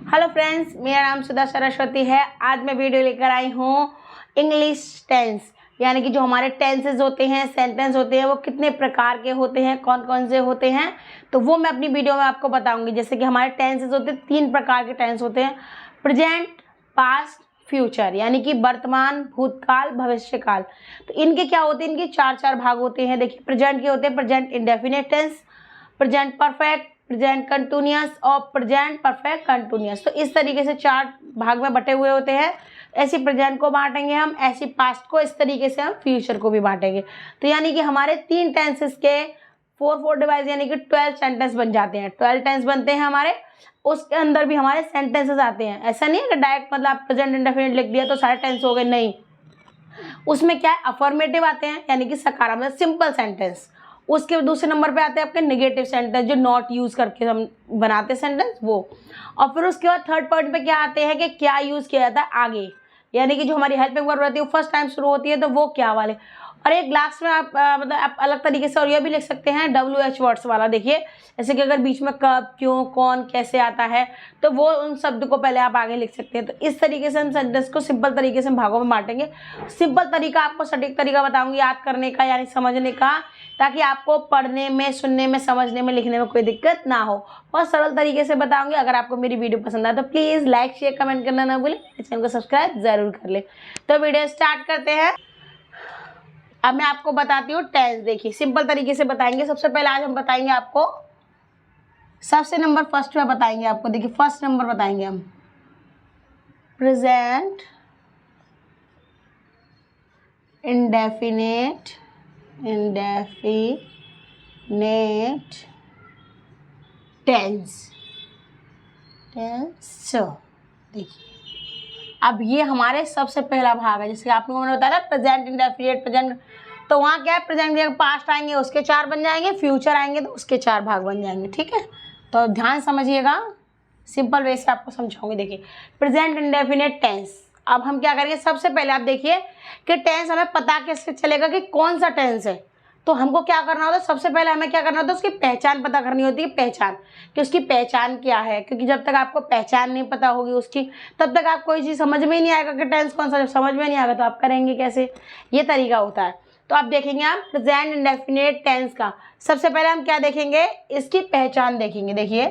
Hello friends, मेरा नाम सुधा सरस्वती है। आज मैं वीडियो लेकर आई हूँ इंग्लिश टेंस, यानी कि जो हमारे टेंसेज होते हैं, सेंटेंस होते हैं, वो कितने प्रकार के होते हैं, कौन कौन से होते हैं, तो वो मैं अपनी वीडियो में आपको बताऊंगी। जैसे कि हमारे टेंसेज होते हैं, 3 प्रकार के टेंस होते हैं, प्रेजेंट, पास्ट, फ्यूचर, यानी कि वर्तमान, भूतकाल, भविष्यकाल। तो इनके क्या होते हैं, इनके 4 भाग होते हैं। देखिए, प्रेजेंट के होते हैं present indefinite tense, present perfect, present continuous और प्रेजेंट परफेक्ट कंटिन्यूअस। तो इस तरीके से 4 भाग में बटे हुए होते हैं। ऐसे प्रेजेंट को बांटेंगे हम, ऐसी पास्ट को, इस तरीके से हम फ्यूचर को भी बांटेंगे। तो यानी कि हमारे 3 टेंसेस के 4 डिवाइस यानी कि 12 सेंटेंस बन जाते हैं। 12 टेंस बनते हैं हमारे, उसके अंदर भी हमारे सेंटेंसेस आते हैं। ऐसा नहीं है कि डायरेक्ट मतलब आप प्रेजेंट इंडेफिनिट लिख दिया तो सारे टेंस हो गए, नहीं। उसमें क्या है, अफर्मेटिव आते हैं यानी कि सकारात्मक सिंपल सेंटेंस। उसके दूसरे नंबर पे आते हैं आपके नेगेटिव सेंटेंस, जो नॉट यूज करके हम बनाते हैं सेंटेंस, वो। और फिर उसके बाद थर्ड पॉइंट पे क्या आते हैं कि क्या यूज किया जाता है आगे, यानी कि जो हमारी हेल्पिंग वर्ब रहती है वो फर्स्ट टाइम शुरू होती है तो वो क्या वाले। और एक लास्ट में आप मतलब आप अलग तरीके से और ये भी लिख सकते हैं WH वर्ड्स वाला। देखिए, जैसे कि अगर बीच में कब, क्यों, कौन, कैसे आता है तो वो उन शब्द को पहले आप आगे लिख सकते हैं। तो इस तरीके से हम सेंटेंस को सिंपल तरीके से भागों में बांटेंगे। सिंपल तरीका आपको सटीक तरीका बताऊंगी याद करने का, यानी समझने का, ताकि आपको पढ़ने में, सुनने में, समझने में, लिखने में कोई दिक्कत ना हो। बहुत सरल तरीके से बताऊंगी। अगर आपको मेरी वीडियो पसंद आए तो प्लीज़ लाइक, शेयर, कमेंट करना ना भूलें। चैनल को सब्सक्राइब जरूर कर ले। तो वीडियो स्टार्ट करते हैं। अब मैं आपको बताती हूँ टेंस। देखिए, सिंपल तरीके से बताएंगे। सबसे पहले आज हम बताएंगे आपको, सबसे नंबर फर्स्ट में बताएंगे आपको। देखिए, फर्स्ट नंबर बताएंगे हम प्रेजेंट इंडेफिनिट टेंस। देखिए, अब ये हमारे सबसे पहला भाग है। जैसे आपको मैंने बताया प्रेजेंट इंडेफिनिट, प्रेजेंट, तो वहाँ क्या है, प्रेजेंट के पास्ट आएंगे उसके 4 बन जाएंगे, फ्यूचर आएंगे तो उसके 4 भाग बन जाएंगे। ठीक है, तो ध्यान समझिएगा, सिंपल वे से आपको समझाऊंगी। देखिए, प्रेजेंट इंडेफिनिट टेंस। अब हम क्या करेंगे, सबसे पहले आप देखिए कि टेंस हमें पता कैसे चलेगा कि कौन सा टेंस है। तो हमको क्या करना होता है, सबसे पहले हमें क्या करना होता है, उसकी पहचान पता करनी होती है। पहचान कि उसकी पहचान क्या है, क्योंकि जब तक आपको पहचान नहीं पता होगी उसकी, तब तक आप कोई चीज़ समझ में ही नहीं आएगा कि टेंस कौन सा। जब समझ में नहीं आएगा तो आप करेंगे कैसे, ये तरीका होता है। तो आप देखेंगे, आप प्रेजेंट इंडेफिनिट टेंस का सबसे पहले हम क्या देखेंगे, इसकी पहचान देखेंगे। देखिए,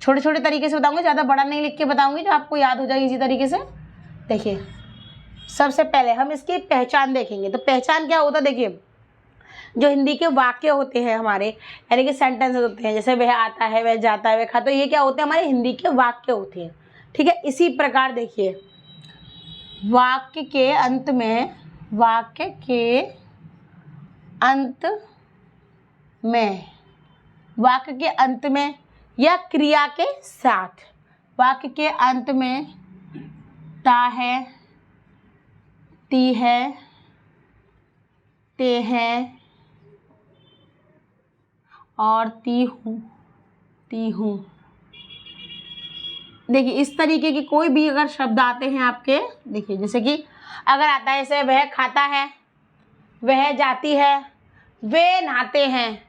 छोटे छोटे तरीके से बताऊंगी, ज़्यादा बड़ा नहीं लिख के बताऊंगी, जो आपको याद हो जाएगी इसी तरीके से। देखिए, सबसे पहले हम इसकी पहचान देखेंगे। तो पहचान क्या होता है, देखिए, जो हिंदी के वाक्य होते हैं हमारे, यानी कि सेंटेंसेस होते हैं, जैसे वह आता है, वह जाता है, वह खाता, तो ये क्या होते हैं, हमारे हिंदी के वाक्य होते हैं। ठीक है, इसी प्रकार देखिए, वाक्य के अंत में या क्रिया के साथ, वाक्य के अंत में ता है, ती है, ते है और ती हूँ। देखिए, इस तरीके के कोई भी अगर शब्द आते हैं आपके, देखिए, जैसे कि अगर आता है जैसे वह खाता है, वह जाती है, वे नहाते हैं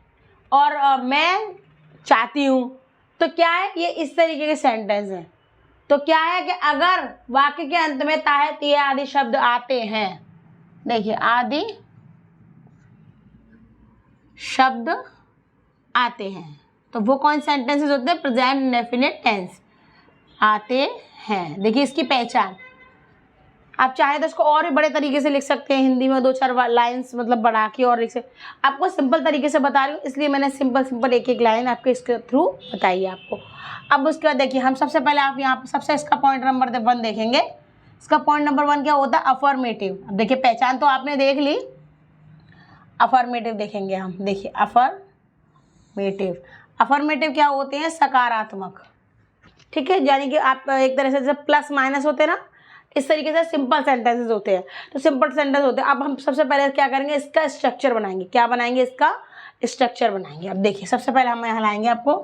और मैं चाहती हूँ, तो क्या है, ये इस तरीके के सेंटेंस हैं। तो क्या है कि अगर वाक्य के अंत में ता है, ती है आदि शब्द आते हैं, देखिए, आदि शब्द आते हैं, तो वो कौन सेंटेंसेस होते हैं, प्रेजेंट इंडेफिनिट टेंस आते हैं। देखिए, इसकी पहचान आप चाहे तो इसको और भी बड़े तरीके से लिख सकते हैं, हिंदी में 2-4 लाइन्स मतलब बढ़ा के और लिख सकते। आपको सिंपल तरीके से बता रही हूँ, इसलिए मैंने सिंपल एक लाइन आपके इसके थ्रू बताई है आपको। अब उसके बाद देखिए, हम सबसे पहले आप यहाँ पर सबसे इसका पॉइंट नंबर 1 देखेंगे। इसका पॉइंट नंबर 1 क्या होता है, अफर्मेटिव। अब देखिए, पहचान तो आपने देख ली, अफर्मेटिव देखेंगे हम। देखिए, अफर्मेटिव क्या होते हैं, सकारात्मक। ठीक है, यानी कि आप एक तरह से जब प्लस माइनस होते हैं ना, इस तरीके से सिंपल सेंटेंसेस होते हैं। तो सिंपल सेंटेंस होते हैं। अब हम सबसे पहले क्या करेंगे, इसका स्ट्रक्चर बनाएंगे। क्या बनाएंगे, इसका स्ट्रक्चर बनाएंगे। अब देखिए, सबसे पहले हम यहाँ लाएंगे आपको,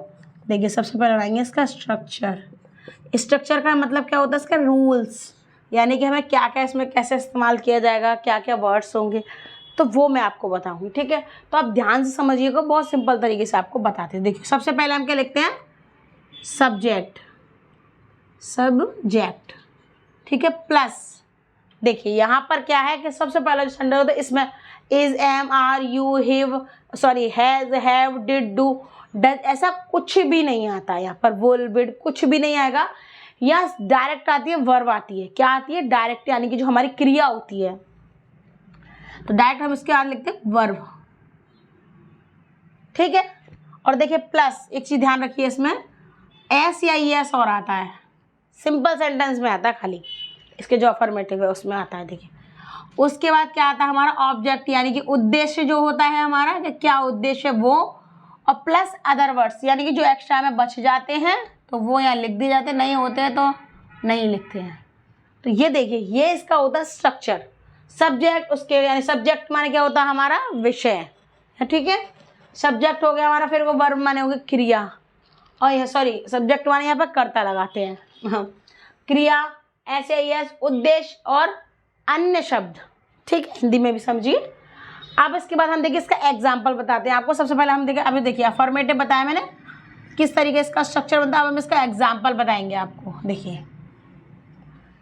देखिए, सबसे पहले लाएंगे इसका स्ट्रक्चर का मतलब क्या होता है, इसका रूल्स, यानी कि हमें क्या क्या इसमें कैसे इस्तेमाल किया जाएगा, क्या क्या वर्ड्स होंगे, तो वो मैं आपको बताऊंगी। ठीक है, तो आप ध्यान से समझिएगा, बहुत सिंपल तरीके से आपको बताते हैं। देखिए, सबसे पहले हम क्या लिखते हैं, सब्जेक्ट, ठीक है। प्लस देखिए यहाँ पर क्या है कि सबसे पहला जो सेंटेंस होता है इसमें is, am, are, you, have, sorry has, have, did, do, does, ऐसा कुछ भी नहीं आता यहाँ पर। विल, विड कुछ भी नहीं आएगा। यहाँ डायरेक्ट आती है, वर्ब आती है। क्या आती है? डायरेक्ट, यानी कि जो हमारी क्रिया होती है। तो डायरेक्ट हम इसके बाद लिखते हैं वर्ब, ठीक है। और देखिए प्लस एक चीज ध्यान रखिए, इसमें एस या ई एस और आता है, सिंपल सेंटेंस में आता है खाली, इसके जो अफर्मेटिव है उसमें आता है। देखिए उसके बाद क्या आता है हमारा ऑब्जेक्ट, यानी कि उद्देश्य जो होता है हमारा, कि क्या उद्देश्य वो, और प्लस अदर वर्ड्स, यानी कि जो एक्स्ट्रा में बच जाते हैं तो वो यहाँ लिख दिए जाते हैं, नहीं होते हैं तो नहीं लिखते हैं। तो ये देखिए ये इसका होता है स्ट्रक्चर। सब्जेक्ट उसके, यानी सब्जेक्ट माने क्या होता है हमारा विषय, ठीक है। सब्जेक्ट हो गया हमारा, फिर वो वर्ब माने हो गया क्रिया, और यह सॉरी सब्जेक्ट माने यहाँ पर कर्ता लगाते हैं, हाँ। क्रिया, ऐसे यस, उद्देश्य और अन्य शब्द, ठीक है, हिंदी में भी समझिए। अब इसके बाद हम देखिए इसका एग्जाम्पल बताते हैं आपको। सबसे पहले हम देखिए, अभी देखिए अफर्मेटिव बताया मैंने किस तरीके इसका स्ट्रक्चर बनता है। अब हम इसका एग्जाम्पल बताएंगे आपको। देखिए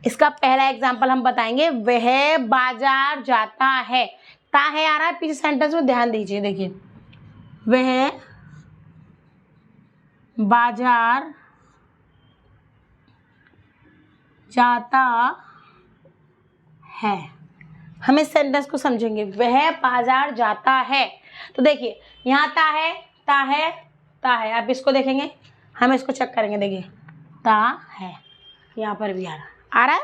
इसका पहला एग्जाम्पल हम बताएंगे, वह बाजार जाता है। ता है आ रहा है पीछे सेंटेंस में, ध्यान दीजिए। देखिए वह बाजार जाता है। हम इस सेंटेंस को समझेंगे, वह बाजार जाता है। तो देखिए यहाँ ता है, ता है, ता है। आप इसको देखेंगे, हम इसको चेक करेंगे। देखिए ता है, यहाँ पर भी आ रहा है।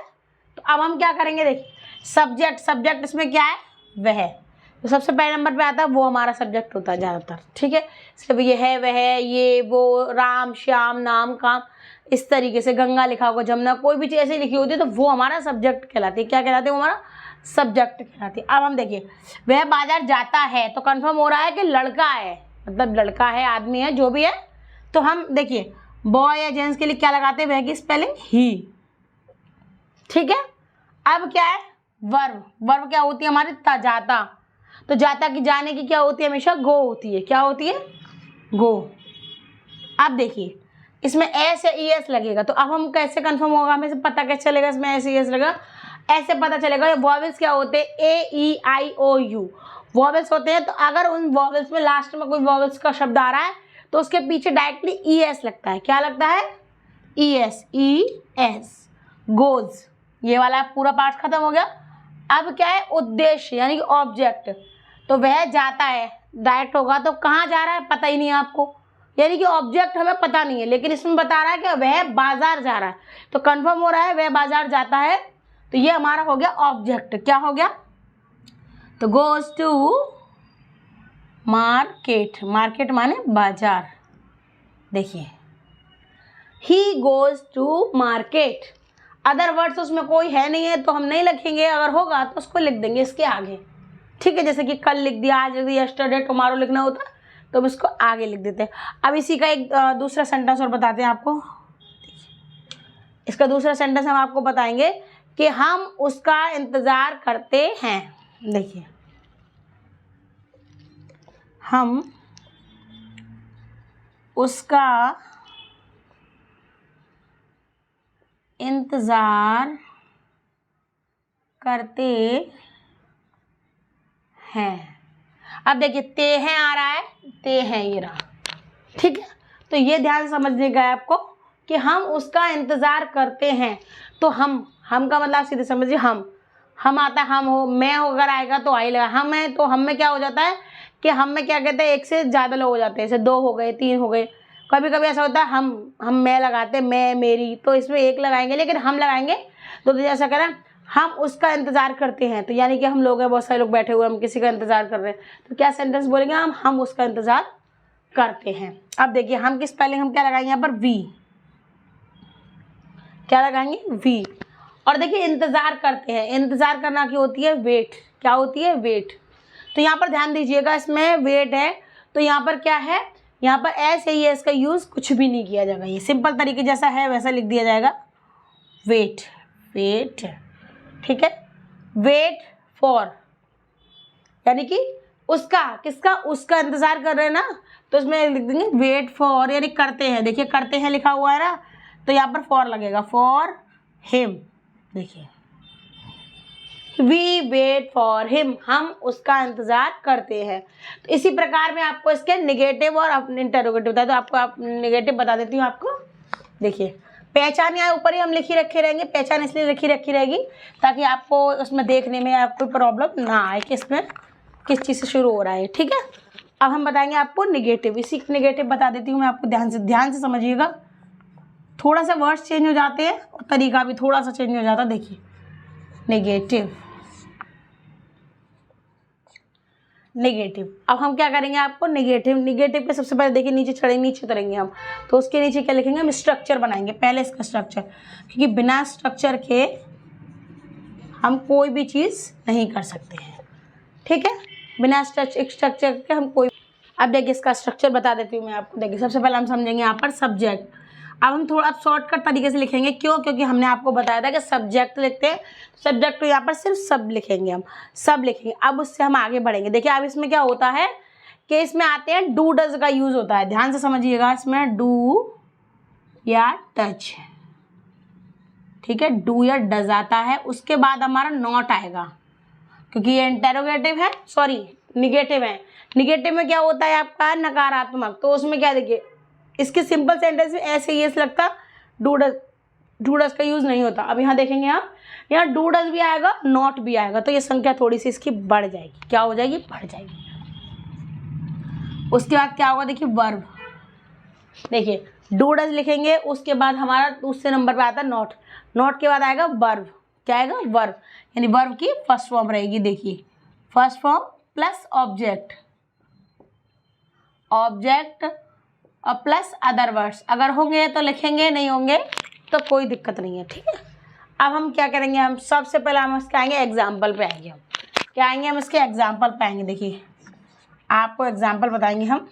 तो अब हम क्या करेंगे, देखिए सब्जेक्ट, सब्जेक्ट इसमें क्या है, वह। तो सबसे पहले नंबर पे आता है वो हमारा सब्जेक्ट होता है ज़्यादातर, ठीक है। इसलिए ये है, वह, ये, वो, राम, श्याम, नाम, काम, इस तरीके से गंगा लिखा होगा, जमुना, कोई भी चीज़ ऐसी लिखी होती है तो वो हमारा सब्जेक्ट कहलाती है। क्या कहलाती है? वो हमारा सब्जेक्ट कहलाती है। अब हम देखिए वह बाजार जाता है, तो कंफर्म हो रहा है कि लड़का है, मतलब लड़का है, आदमी है, जो भी है। तो हम देखिए बॉय या जेंट्स के लिए क्या लगाते हैं, वह की स्पेलिंग ही, ठीक है। अब क्या है वर्ब, वर्ब क्या होती है हमारी, जाता। तो जाता की, जाने की क्या होती है हमेशा, गो होती है। क्या होती है? गो। अब देखिए इसमें एस या ई एस लगेगा, तो अब हम कैसे कंफर्म होगा, हमें से पता कैसे चलेगा इसमें एस ई एस लगा? ऐसे पता चलेगा वॉवेल्स क्या होते हैं, ए, ई, आई, ओ, यू वॉवेल्स होते हैं। तो अगर उन वॉवेल्स में लास्ट में कोई वॉवेल्स का शब्द आ रहा है तो उसके पीछे डायरेक्टली ई एस लगता है। क्या लगता है? E S, E S, goes. ये वाला पूरा पार्ट खत्म हो गया। अब क्या है? उद्देश्य, यानी कि ऑब्जेक्ट। तो वह जाता है, डायरेक्ट होगा तो कहाँ जा रहा है पता ही नहीं है आपको, यानी कि ऑब्जेक्ट हमें पता नहीं है, लेकिन इसमें बता रहा है कि वह बाजार जा रहा है, तो कंफर्म हो रहा है वह बाजार जाता है। तो ये हमारा हो गया ऑब्जेक्ट। क्या हो गया? तो गोज टू मार्केट, मार्केट माने बाजार। देखिए he goes to market. Other words उसमें कोई है नहीं है तो हम नहीं लिखेंगे, अगर होगा तो उसको लिख देंगे इसके आगे, ठीक है। जैसे कि कल लिख दिया, आज लिख दिया, यस्टरडे, टुमारो लिखना होता तो हम इसको आगे लिख देते हैं। अब इसी का एक दूसरा सेंटेंस और बताते हैं आपको। इसका दूसरा सेंटेंस हम आपको बताएंगे कि हम उसका इंतजार करते हैं। देखिए हम उसका इंतजार करते हैं। अब देखिए ते हैं आ रहा है, ते हैं ये रहा, ठीक है। तो ये ध्यान से समझने का है आपको कि हम उसका इंतजार करते हैं। तो हम का मतलब सीधे समझिए, हम आता है, हम हो, मैं अगर आएगा तो आई लगा, हम है तो हम में क्या हो जाता है कि हम में क्या कहते हैं, एक से ज़्यादा लोग हो जाते हैं, जैसे 2 हो गए, 3 हो गए। कभी कभी ऐसा होता है हम मैं लगाते, मैं, मेरी, तो इसमें एक लगाएंगे, लेकिन हम लगाएंगे तो जैसा करें हम उसका इंतजार करते हैं, तो यानी कि हम लोग हैं, बहुत सारे लोग बैठे हुए, हम किसी का इंतजार कर रहे हैं, तो क्या सेंटेंस बोलेंगे हम उसका इंतजार करते हैं। अब देखिए हम की स्पेलिंग हम क्या लगाएंगे यहाँ पर, वी। क्या लगाएंगे? वी। और देखिए इंतजार करते हैं, इंतजार करना की होती है वेट। क्या होती है? वेट। तो यहाँ पर ध्यान दीजिएगा, इसमें वेट है तो यहाँ पर क्या है, यहाँ पर एस या एस का यूज कुछ भी नहीं किया जाएगा, ये सिंपल तरीके जैसा है वैसा लिख दिया जाएगा, वेट, वेट, ठीक है। वेट फॉर, यानी कि उसका, किसका? उसका इंतजार कर रहे हैं ना, तो इसमें लिख देंगे वेट फॉर, यानी करते हैं। देखिए करते हैं लिखा हुआ है ना, तो यहाँ पर फॉर लगेगा, फॉर हिम। देखिए, वी वेट फॉर हिम, हम उसका इंतजार करते हैं। तो इसी प्रकार में आपको इसके निगेटिव और इंटरोगेटिव बताया, तो आपको आप निगेटिव बता देती हूँ आपको। देखिए, पहचान यहाँ ऊपर ही हम लिखी रखे रहेंगे, पहचान इसलिए लिखी रखी रहेगी ताकि आपको उसमें देखने में आपको प्रॉब्लम ना आए कि इसमें किस चीज़ से शुरू हो रहा है। ठीक है, अब हम बताएंगे आपको निगेटिव। इसी निगेटिव बता देती हूँ मैं आपको, ध्यान से समझिएगा। थोड़ा सा वर्ड्स चेंज हो जाते हैं और तरीका भी थोड़ा सा चेंज हो जाता है। देखिए, नेगेटिव, नेगेटिव। अब हम क्या करेंगे आपको निगेटिव पे सबसे पहले देखिए नीचे उतरेंगे हम, तो उसके नीचे क्या लिखेंगे, हम स्ट्रक्चर बनाएंगे पहले इसका स्ट्रक्चर, क्योंकि बिना स्ट्रक्चर के हम कोई भी चीज़ नहीं कर सकते हैं। ठीक है, बिना स्ट्रक्चर के हम कोई। अब देखिए इसका स्ट्रक्चर बता देती हूँ मैं आपको। देखिए, सबसे पहले हम समझेंगे यहाँ पर सब्जेक्ट। अब हम थोड़ा शॉर्टकट तरीके से लिखेंगे, क्यों? क्योंकि हमने आपको बताया था कि सब्जेक्ट लिखते हैं, सब्जेक्ट तो यहाँ पर सिर्फ सब लिखेंगे, हम सब लिखेंगे। अब उससे हम आगे बढ़ेंगे। देखिए, अब इसमें क्या होता है कि इसमें आते हैं डू डज का यूज होता है। ध्यान से समझिएगा, इसमें डू या टच, ठीक है, डू या डज आता है। उसके बाद हमारा नॉट आएगा, क्योंकि ये इंटेरोगेटिव है, सॉरी निगेटिव है। निगेटिव में क्या होता है आपका, नकारात्मक। तो उसमें क्या, देखिए इसके सिंपल सेंटेंस में ऐसे ही लगता डू डज का यूज नहीं होता। अब यहाँ देखेंगे आप, यहाँ डू डज भी आएगा, नॉट भी आएगा, तो ये संख्या थोड़ी सी इसकी बढ़ जाएगी। क्या हो जाएगी, बढ़ जाएगी। उसके बाद क्या होगा, देखिए वर्ब। देखिए, डू डज लिखेंगे, उसके बाद हमारा दूसरे नंबर पे आता है नॉट, नॉट के बाद आएगा वर्ब। क्या आएगा, वर्ब, यानी वर्ब की फर्स्ट फॉर्म रहेगी। देखिए, first form plus object, object और प्लस अदर वर्ड्स। अगर होंगे तो लिखेंगे, नहीं होंगे तो कोई दिक्कत नहीं है। ठीक है, अब हम क्या करेंगे, हम सबसे पहले हम इसके आएंगे एग्जाम्पल पे आएंगे। हम क्या आएंगे, हम इसके एग्जाम्पल पे आएंगे। देखिए, आपको एग्जाम्पल बताएंगे हम,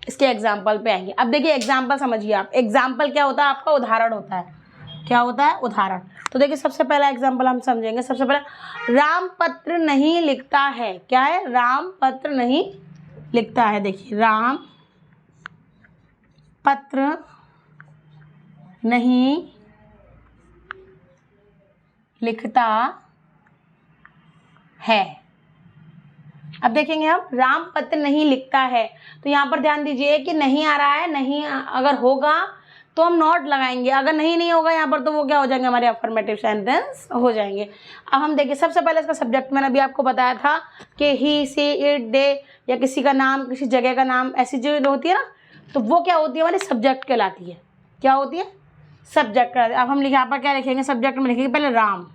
इसके एग्जाम्पल पे आएंगे। अब देखिए एग्जाम्पल समझिए आप, एग्जाम्पल क्या होता है आपका, उदाहरण होता है। क्या होता है, उदाहरण। तो देखिए सबसे पहला एग्जाम्पल हम समझेंगे। सबसे पहले, राम पत्र नहीं लिखता है। क्या है, राम पत्र नहीं लिखता है। देखिए, राम पत्र नहीं लिखता है। अब देखेंगे हम, राम पत्र नहीं लिखता है, तो यहाँ पर ध्यान दीजिए कि नहीं आ रहा है। नहीं अगर होगा तो हम नॉट लगाएंगे, अगर नहीं होगा यहाँ पर तो वो क्या हो जाएंगे, हमारे अफर्मेटिव सेंटेंस हो जाएंगे। अब हम देखिए, सबसे पहले इसका सब्जेक्ट मैंने अभी आपको बताया था कि ही, सी, इट, दे, या किसी का नाम, किसी जगह का नाम, ऐसी जो होती है ना, तो वो क्या होती है, हमारी सब्जेक्ट कहलाती है। क्या होती है, सब्जेक्ट कहलाती है। अब हम यहाँ पर क्या लिखेंगे, सब्जेक्ट में लिखेंगे पहले राम।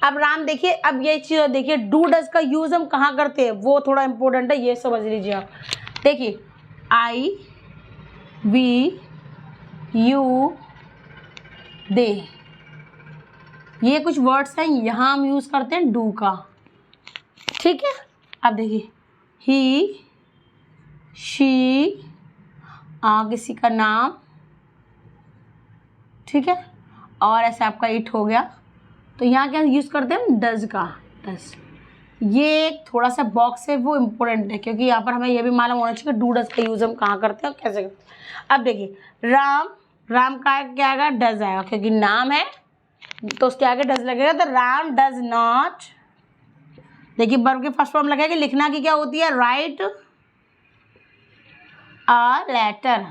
अब राम, देखिए अब ये चीज़ देखिए, डू डज का यूज़ हम कहाँ करते हैं, वो थोड़ा इंपॉर्टेंट है, ये समझ लीजिए आप। देखिए, आई, वी, यू, दे, ये कुछ वर्ड्स हैं, यहाँ हम यूज़ करते हैं डू का। ठीक है, अब देखिए, ही, शी, किसी का नाम, ठीक है, और ऐसे आपका इट हो गया। तो यहाँ क्या यूज़ करते हैं हम, डज का, डज। ये थोड़ा सा बॉक्स है वो इम्पोर्टेंट है, क्योंकि यहाँ पर हमें यह भी मालूम होना चाहिए कि डू डज का यूज़ हम कहाँ करते हैं और कैसे करते हैं। अब देखिए, राम, राम का क्या आएगा, डज आएगा, क्योंकि नाम है तो उसके आगे डज लगेगा, तो राम डज नॉट। देखिए, वर्ब के फर्स्ट फॉर्म लगेगा, लिखना की क्या होती है, write a letter,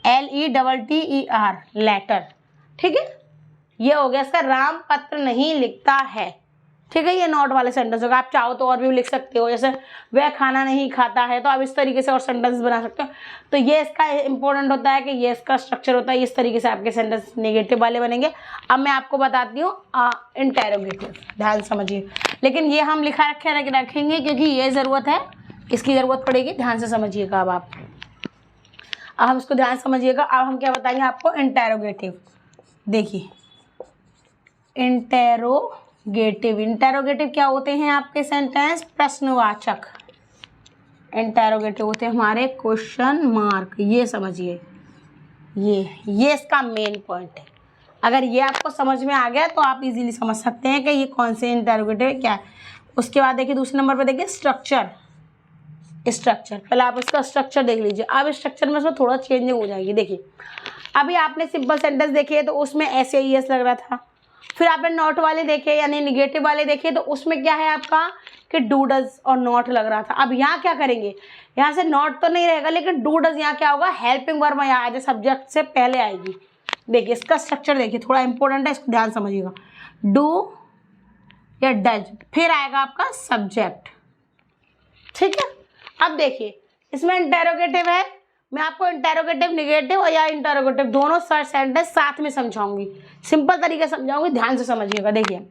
LETTER, letter. ठीक है, ये हो गया इसका, राम पत्र नहीं लिखता है। ठीक है, ये नॉट वाले सेंटेंस होगा। आप चाहो तो और भी लिख सकते हो, जैसे वह खाना नहीं खाता है, तो आप इस तरीके से और सेंटेंस बना सकते हो। तो ये इसका इंपॉर्टेंट होता है कि ये इसका स्ट्रक्चर होता है, इस तरीके से आपके सेंटेंस नेगेटिव वाले बनेंगे। अब मैं आपको बताती हूँ इंटेरोगेटिव, ध्यान समझिए। लेकिन ये हम लिखा रखेंगे क्योंकि ये ज़रूरत है, इसकी ज़रूरत पड़ेगी, ध्यान से समझिएगा। अब हम इसको ध्यान समझिएगा। अब हम क्या बताएंगे आपको, इंटेरोगेटिव। देखिए, इंटेरोगेटिव, इंटेरोगेटिव क्या होते हैं आपके सेंटेंस, प्रश्नवाचक। इंटेरोगेटिव होते हैं हमारे क्वेश्चन मार्क, ये समझिए, ये इसका मेन पॉइंट है। अगर ये आपको समझ में आ गया तो आप इजीली समझ सकते हैं कि ये कौन से इंटेरोगेटिव क्या है। उसके बाद देखिए, दूसरे नंबर पर देखिए स्ट्रक्चर। स्ट्रक्चर। पहले आप इसका स्ट्रक्चर देख लीजिए। अब स्ट्रक्चर में इसमें थोड़ा चेंजिंग हो जाएगी। देखिए अभी आपने सिंपल सेंटेंस देखे तो उसमें ऐसे ही एस लग रहा था, फिर आपने नॉट वाले देखे यानी निगेटिव वाले देखे तो उसमें क्या है आपका कि डू डज और नॉट लग रहा था। अब यहाँ क्या करेंगे, यहाँ से नॉट तो नहीं रहेगा लेकिन डू डज यहाँ क्या होगा, हेल्पिंग वर्ब यहाँ आज सब्जेक्ट से पहले आएगी। देखिए इसका स्ट्रक्चर देखिए, थोड़ा इंपॉर्टेंट है, इसको ध्यान समझिएगा। डू या डज, फिर आएगा आपका सब्जेक्ट, ठीक है। अब देखिए इसमें इंटेरोगेटिव है, मैं आपको इंटेरोगेटिव निगेटिव और या इंटेरोगेटिव दोनों सेंटेंस साथ में समझाऊंगी, सिंपल तरीके से समझाऊंगी, ध्यान से समझिएगा। देखिए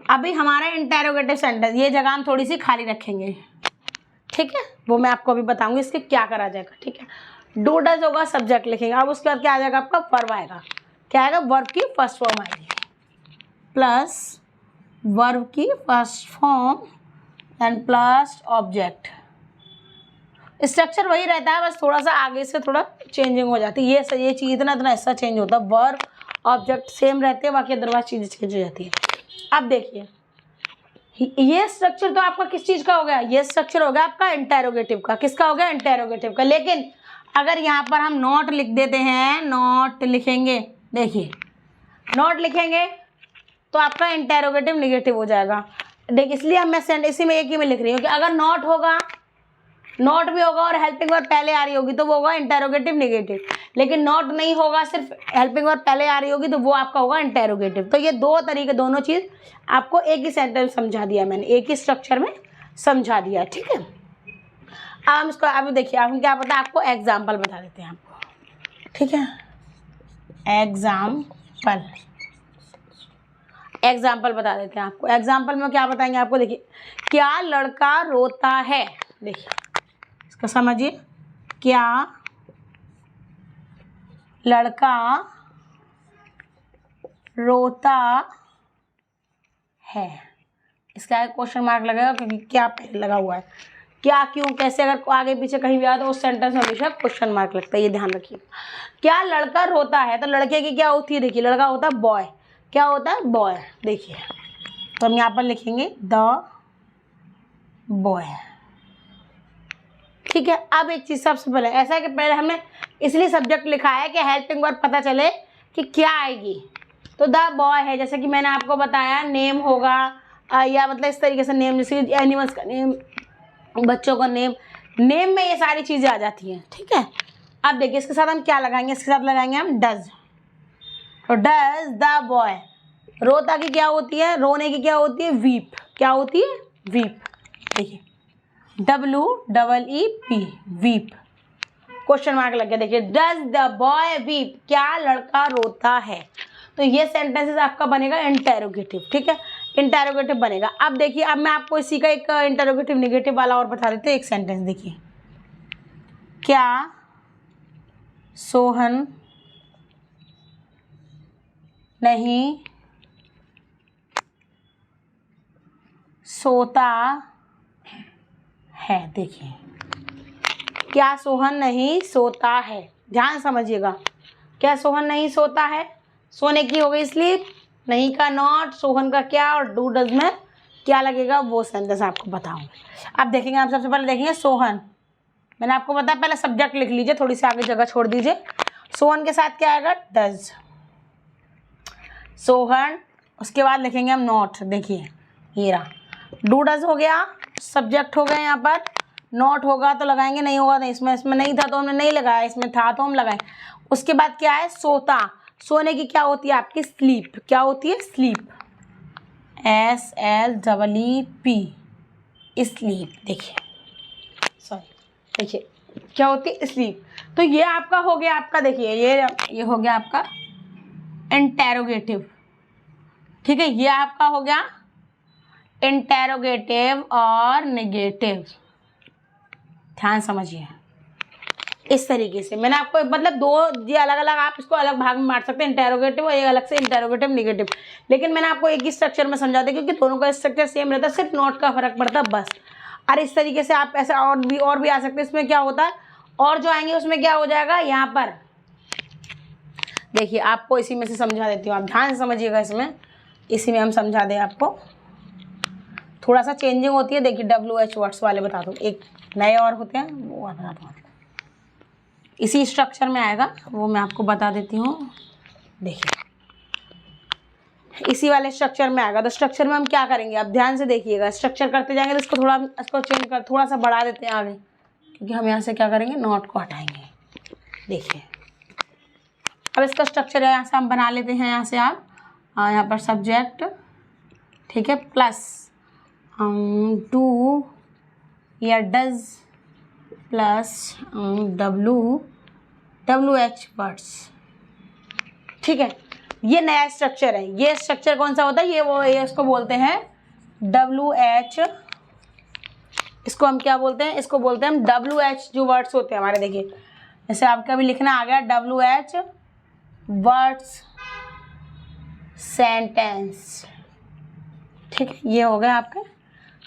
अभी हमारा इंटेरोगेटिव सेंटेंस, ये जगह हम थोड़ी सी खाली रखेंगे, ठीक है, वो मैं आपको अभी बताऊंगी इसके क्या करा जाएगा, ठीक है। डू डज होगा, सब्जेक्ट लिखेंगे। अब उसके बाद क्या आ जाएगा आपका, वर्ब आएगा। क्या आएगा, वर्ब की फर्स्ट फॉर्म आएगी प्लस वर्ब की first form and plus object. Structure वही रहता है, बस थोड़ा सा आगे से थोड़ा चेंजिंग हो जाती है। ये चीज़ इतना ऐसा चेंज होता है, वर्ब ऑब्जेक्ट सेम रहते हैं, बाकी अदरवाइज चीज़ें चेंज हो जाती है। अब देखिए ये स्ट्रक्चर तो आपका किस चीज़ का हो गया, ये स्ट्रक्चर हो गया आपका इंटेरोगेटिव का। किसका हो गया, इंटेरोगेटिव का। लेकिन अगर यहाँ पर हम नॉट लिख देते हैं, नॉट लिखेंगे, देखिए नॉट लिखेंगे तो आपका इंटेरोगेटिव निगेटिव हो जाएगा। देखिए इसलिए अब मैं इसी में एक ही में लिख रही हूँ कि अगर नॉट होगा, नॉट भी होगा और हेल्पिंग वर्ब पहले आ रही होगी तो वो होगा इंटेरोगेटिव निगेटिव। लेकिन नॉट नहीं होगा, सिर्फ हेल्पिंग वर्ब पहले आ रही होगी तो वो आपका होगा इंटेरोगेटिव। तो ये दो तरीके, दोनों चीज़ आपको एक ही सेंटेंस समझा दिया मैंने, एक ही स्ट्रक्चर में समझा दिया, ठीक है। अब हम इसको अभी देखिए, हम क्या पता आपको एग्जाम्पल बता देते हैं आपको, ठीक है। एग्जाम्पल बता देते हैं आपको। एग्जाम्पल में क्या बताएंगे आपको, देखिए क्या लड़का रोता है, देखिए इसको समझिए। क्या लड़का रोता है, इसका क्वेश्चन मार्क लगेगा क्योंकि क्या पहले लगा हुआ है। क्या, क्यों, कैसे, अगर आगे पीछे कहीं भी आया तो उस सेंटेंस में हमेशा क्वेश्चन मार्क लगता है, ये ध्यान रखिए। क्या लड़का रोता है, तो लड़के की क्या होती है, देखिए लड़का होता है बॉय। क्या होता है, बॉय। देखिए तो हम यहाँ पर लिखेंगे द बॉय, ठीक है। अब एक चीज़ सबसे पहले ऐसा है कि पहले हमने इसलिए सब्जेक्ट लिखा है कि हेल्पिंग वर्ब पता चले कि क्या आएगी। तो द बॉय है, जैसे कि मैंने आपको बताया, नेम होगा या मतलब इस तरीके से नेम, जैसे एनिमल्स का नेम, बच्चों का नेम, नेम में ये सारी चीज़ें आ जाती हैं, ठीक है। अब देखिए इसके साथ हम क्या लगाएंगे, इसके साथ लगाएंगे हम डज। तो डज द बॉय, रोता की क्या होती है, रोने की क्या होती है, वीप। क्या होती है, वीप। देखिए WEEP, वीप। क्वेश्चन मार्क लग गया। देखिए डज द बॉय वीप, क्या लड़का रोता है। तो ये सेंटेंसेस आपका बनेगा इंटेरोगेटिव, ठीक है, इंटेरोगेटिव बनेगा। अब देखिए अब मैं आपको इसी का एक इंटेरोगेटिव निगेटिव वाला और बता देते हैं। एक सेंटेंस देखिए, क्या सोहन नहीं सोता है। देखिए क्या सोहन नहीं सोता है, ध्यान समझिएगा। क्या सोहन नहीं सोता है, सोने की हो गई स्लीप, नहीं का नॉट, सोहन का क्या, और डू डज में क्या लगेगा वो सेंटेंस आपको बताऊंगी। अब देखेंगे आप सबसे पहले देखेंगे सोहन, मैंने आपको बताया पहले सब्जेक्ट लिख लीजिए, थोड़ी सी आगे जगह छोड़ दीजिए। सोहन के साथ क्या आएगा, डज, सोहन। उसके बाद लिखेंगे हम नॉट, देखिए ये रहा, डू डज हो गया, सब्जेक्ट हो गए, यहाँ पर नॉट होगा तो लगाएंगे, नहीं होगा नहीं, इसमें नहीं था तो हमने नहीं लगाया, इसमें था तो हम लगाए। उसके बाद क्या है, सोता, सोने की क्या होती है आपकी, स्लीप। क्या होती है, स्लीप, SLEEP, स्लीप। देखिए सॉरी, देखिए क्या होती है, स्लीप। तो ये आपका हो गया, आपका देखिए ये हो गया आपका इंटेरोगेटिव, ठीक है। ये आपका हो गया इंटेरोगेटिव और नेगेटिव, ध्यान समझिए। इस तरीके से मैंने आपको मतलब दो ये अलग अलग, आप इसको अलग भाग में बांट सकते हैं, इंटेरोगेटिव और एक अलग से इंटेरोगेटिव निगेटिव। लेकिन मैंने आपको एक ही स्ट्रक्चर में समझा दिया क्योंकि दोनों का स्ट्रक्चर सेम रहता है, सिर्फ नोट का फर्क पड़ता है बस। और इस तरीके से आप ऐसे और भी आ सकते हैं। इसमें क्या होता है, और जो आएंगे उसमें क्या हो जाएगा, यहाँ पर देखिए आपको इसी में से समझा देती हूँ, आप ध्यान से समझिएगा। इसमें इसी में हम समझा दें आपको, थोड़ा सा चेंजिंग होती है। देखिए WH वर्ड्स वाले बता दूँ, एक नए और होते हैं वो बता दूँ, इसी स्ट्रक्चर में आएगा, वो मैं आपको बता देती हूँ। देखिए इसी वाले स्ट्रक्चर में आएगा। तो स्ट्रक्चर में हम क्या करेंगे, अब ध्यान से देखिएगा, स्ट्रक्चर करते जाएंगे तो इसको थोड़ा, इसको चेंज कर, थोड़ा सा बढ़ा देते हैं आगे, क्योंकि हम यहाँ से क्या करेंगे, नॉट को हटाएंगे। देखिए अब इसका स्ट्रक्चर यहाँ से हम बना लेते हैं। यहाँ से आप यहाँ पर सब्जेक्ट, ठीक है, प्लस डू या डज प्लस WH वर्ड्स, ठीक है। ये नया स्ट्रक्चर है। ये स्ट्रक्चर कौन सा होता है, ये इसको बोलते हैं WH, इसको हम क्या बोलते हैं, इसको बोलते हैं हम WH जो वर्ड्स होते हैं हमारे। देखिए जैसे आपका भी लिखना आ गया WH वर्ड्स सेंटेंस, ठीक है, ये हो गया आपका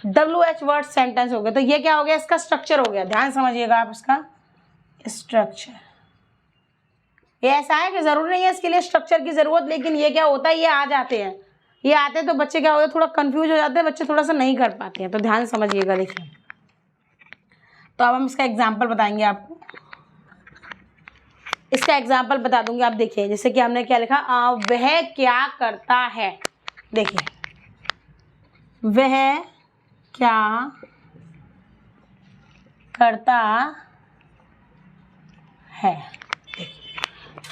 WH वर्ड सेंटेंस हो गया। तो ये क्या हो गया, इसका स्ट्रक्चर हो गया। ध्यान समझिएगा आप इसका स्ट्रक्चर। ये ऐसा है कि ज़रूरी नहीं है इसके लिए स्ट्रक्चर की ज़रूरत, लेकिन ये क्या होता है, ये आ जाते हैं, ये आते हैं तो बच्चे क्या होते हैं, थोड़ा कंफ्यूज हो जाते हैं, बच्चे थोड़ा सा नहीं कर पाते हैं। तो ध्यान समझिएगा। देखिए तो अब हम इसका एग्जाम्पल बताएंगे आपको, इसका एग्जाम्पल बता दूंगी। आप देखिए जैसे कि हमने क्या लिखा, वह क्या करता है। देखिए वह क्या करता है।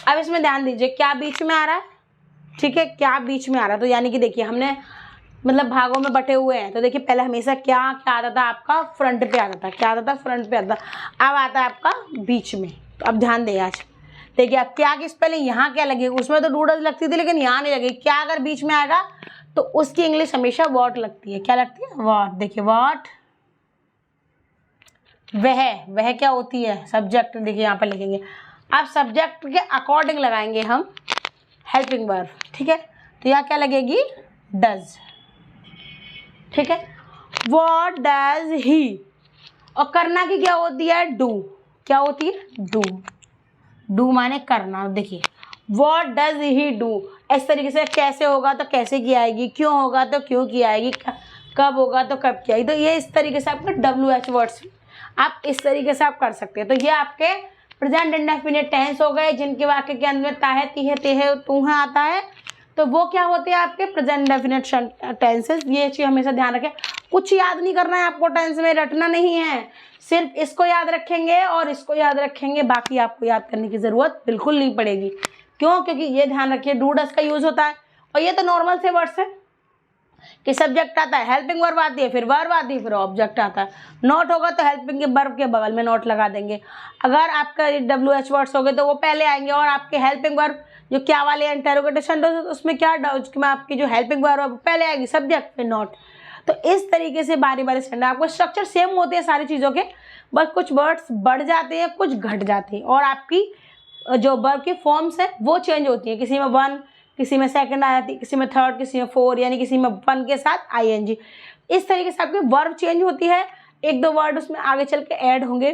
अब इसमें ध्यान दीजिए, क्या बीच में आ रहा है, ठीक है, क्या बीच में आ रहा है। तो यानी कि देखिए हमने मतलब भागों में बटे हुए हैं। तो देखिए पहले हमेशा क्या आता था आपका, फ्रंट पे आता था, क्या आता था, फ्रंट पे आता था। अब आता है आपका बीच में। तो अब ध्यान दें आज, देखिए अब क्या की स्पेलिंग यहाँ क्या लगेगी, उसमें तो डूडल्स लगती थी लेकिन यहाँ नहीं लगेगी। क्या अगर बीच में आएगा तो उसकी इंग्लिश हमेशा वॉट लगती है। क्या लगती है, वॉट। देखिए वॉट, वह क्या होती है, सब्जेक्ट। देखिए यहाँ पर लिखेंगे, अब सब्जेक्ट के अकॉर्डिंग लगाएंगे हम हेल्पिंग वर्ब, ठीक है। तो यहाँ क्या लगेगी, डज, ठीक है। व्हाट डज ही, और करना की क्या होती है, डू। क्या होती है, डू। डू माने करना। देखिए व्हाट डज ही डू, इस तरीके से कैसे होगा तो कैसे की आएगी, क्यों होगा तो क्यों की आएगी, कब होगा तो कब की आएगी। तो ये इस तरीके से आपका WH वर्ड्स आप इस तरीके से आप कर सकते हैं। तो ये आपके प्रेजेंट इंडेफिनिट टेंस हो गए, जिनके वाक्य के अंदर ताहे, तीहे, तेहे, तूहे आता है। तो वो क्या होते हैं आपके प्रेजेंट इंडेफिनिट टेंसेस। ये चीज़ हमेशा ध्यान रखें। कुछ याद नहीं करना है आपको, टेंस में रटना नहीं है, सिर्फ इसको याद रखेंगे और इसको याद रखेंगे, बाकी आपको याद करने की ज़रूरत बिल्कुल नहीं पड़ेगी। क्यों, क्योंकि ये ध्यान रखिए डू डज का यूज़ होता है, और ये तो नॉर्मल से वर्ड्स है कि सब्जेक्ट आता है, हेल्पिंग वर्ब आती है, फिर वर्ब आती है, फिर ऑब्जेक्ट आता है। नॉट होगा तो हेल्पिंग के वर्ब के बगल में नॉट लगा देंगे। अगर आपका WH वर्ड्स हो गए तो वो पहले आएंगे, और आपके हेल्पिंग वर्ब जो क्या वाले इंटरोगेशन उसमें क्या उसमें आपकी जो हेल्पिंग वर्ब पहले आएगी, सब्जेक्ट फिर नॉट। तो इस तरीके से बारी बारी से आपको स्ट्रक्चर सेम होते हैं सारी चीज़ों के, बस कुछ वर्ड्स बढ़ जाते हैं, कुछ घट जाते हैं, और आपकी जो वर्ब की फॉर्म्स है वो चेंज होती है। किसी में 1, किसी में सेकंड आ जाती है, किसी में 3rd, किसी में 4, यानी किसी में 1 के साथ ING। इस तरीके से आपकी वर्ब चेंज होती है, 1-2 वर्ड उसमें आगे चल के ऐड होंगे।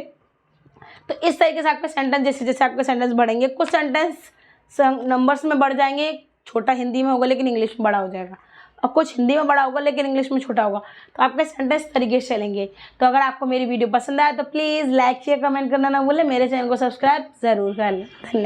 तो इस तरीके से आपके सेंटेंस, जैसे जैसे आपके सेंटेंस बढ़ेंगे, कुछ सेंटेंस नंबर्स में बढ़ जाएंगे, छोटा हिंदी में होगा लेकिन इंग्लिश में बड़ा हो जाएगा, और कुछ हिंदी में बड़ा होगा लेकिन इंग्लिश में छोटा होगा। तो आपके सेंटेंस तरीके से चलेंगे। तो अगर आपको मेरी वीडियो पसंद आए तो प्लीज़ लाइक शेयर कमेंट करना ना भूलें, मेरे चैनल को सब्सक्राइब ज़रूर कर लें। धन्यवाद।